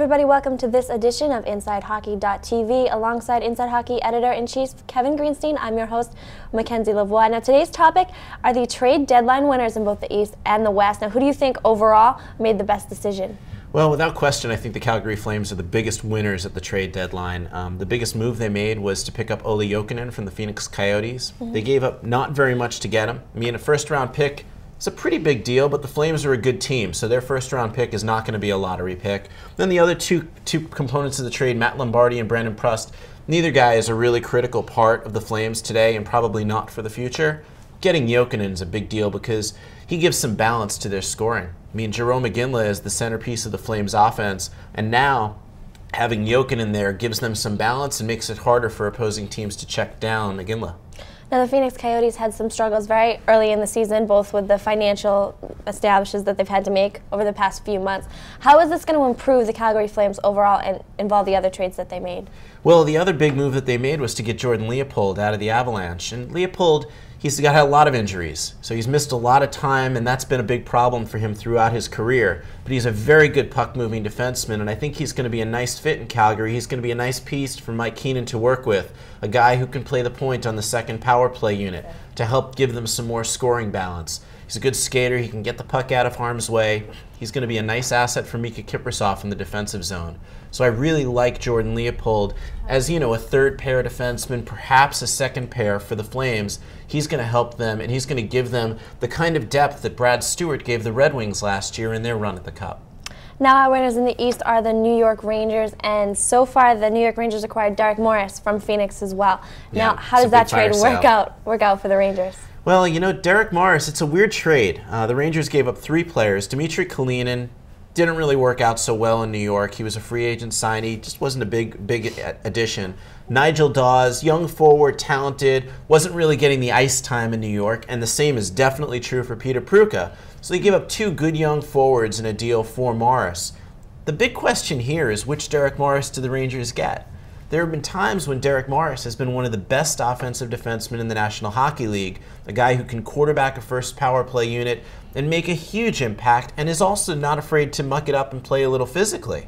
everybody, welcome to this edition of InsideHockey.tv. Alongside Inside Hockey Editor-in-Chief Kevin Greenstein, I'm your host, Mackenzie Lavoie. Now today's topic are the trade deadline winners in both the East and the West. Now who do you think overall made the best decision? Well, without question, I think the Calgary Flames are the biggest winners at the trade deadline. The biggest move they made was to pick up Olli Jokinen from the Phoenix Coyotes. They gave up not very much to get him. I mean, a first-round pick, it's a pretty big deal, but the Flames are a good team, so their first-round pick is not going to be a lottery pick. Then the other two components of the trade, Matt Lombardi and Brandon Prust, neither guy is a really critical part of the Flames today and probably not for the future. Getting Jokinen is a big deal because he gives some balance to their scoring. I mean, Jerome Iginla is the centerpiece of the Flames offense, and now having Jokinen there gives them some balance and makes it harder for opposing teams to check down Iginla. Now, the Phoenix Coyotes had some struggles very early in the season, both with the financial establishments that they've had to make over the past few months. How is this going to improve the Calgary Flames overall and involve the other trades that they made? Well, the other big move that they made was to get Jordan Leopold out of the Avalanche. And Leopold, he's had a lot of injuries, so he's missed a lot of time, and that's been a big problem for him throughout his career. But he's a very good puck-moving defenseman, and I think he's going to be a nice fit in Calgary. He's going to be a nice piece for Mike Keenan to work with, a guy who can play the point on the second power play unit to help give them some more scoring balance. He's a good skater. He can get the puck out of harm's way. He's going to be a nice asset for Mika Kiprasov in the defensive zone. So I really like Jordan Leopold as, a third pair defenseman, perhaps a second pair for the Flames. He's going to help them, and he's going to give them the kind of depth that Brad Stewart gave the Red Wings last year in their run at the Cup. Now our winners in the East are the New York Rangers, and so far the New York Rangers acquired Derek Morris from Phoenix as well. Now, how does that trade work out for the Rangers? Well, Derek Morris, it's a weird trade. The Rangers gave up 3 players. Dmitry Kalinin didn't really work out so well in New York. He was a free agent signee, just wasn't a big addition. Nigel Dawes, young forward, talented, wasn't really getting the ice time in New York, and the same is definitely true for Peter Pruka. So they gave up 2 good young forwards in a deal for Morris. The big question here is which Derek Morris do the Rangers get? There have been times when Derek Morris has been one of the best offensive defensemen in the National Hockey League, a guy who can quarterback a first power play unit and make a huge impact, and is also not afraid to muck it up and play a little physically.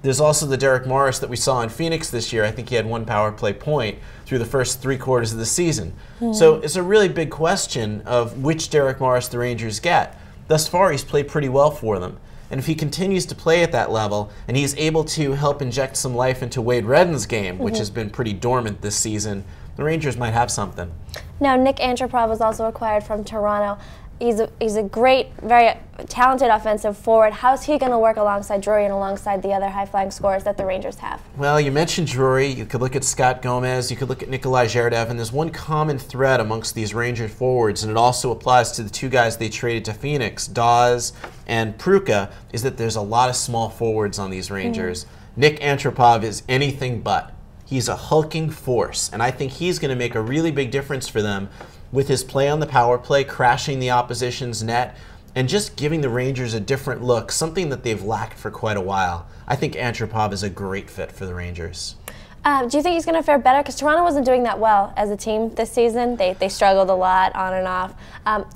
There's also the Derek Morris that we saw in Phoenix this year. I think he had 1 power play point through the first 3 quarters of the season. So it's a really big question of which Derek Morris the Rangers get. Thus far, he's played pretty well for them. And if he continues to play at that level, and he's able to help inject some life into Wade Redden's game, which has been pretty dormant this season, the Rangers might have something. Now, Nick Antropov was also acquired from Toronto. He's a great, very talented offensive forward. How's he going to work alongside Drury and alongside the other high-flying scorers that the Rangers have? Well, you mentioned Drury. You could look at Scott Gomez. You could look at Nikolai Zherdev. And there's one common thread amongst these Ranger forwards, and it also applies to the 2 guys they traded to Phoenix, Dawes and Pruka, is that there's a lot of small forwards on these Rangers. Nick Antropov is anything but. He's a hulking force, and I think he's going to make a really big difference for them with his play on the power play, crashing the opposition's net, and just giving the Rangers a different look, something that they've lacked for quite a while. I think Antropov is a great fit for the Rangers. Do you think he's going to fare better? Because Toronto wasn't doing that well as a team this season. They struggled a lot on and off.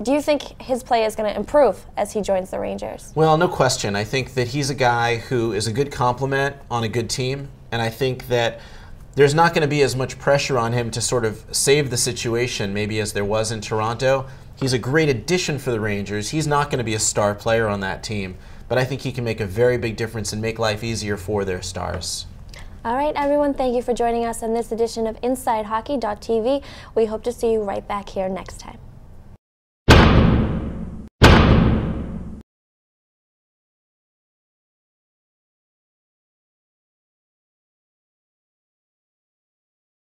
Do you think his play is going to improve as he joins the Rangers? Well, no question. I think that he's a guy who is a good complement on a good team, and I think that there's not going to be as much pressure on him to sort of save the situation maybe as there was in Toronto. He's a great addition for the Rangers. He's not going to be a star player on that team, but I think he can make a very big difference and make life easier for their stars. All right, everyone, thank you for joining us on this edition of InsideHockey.tv. We hope to see you right back here next time.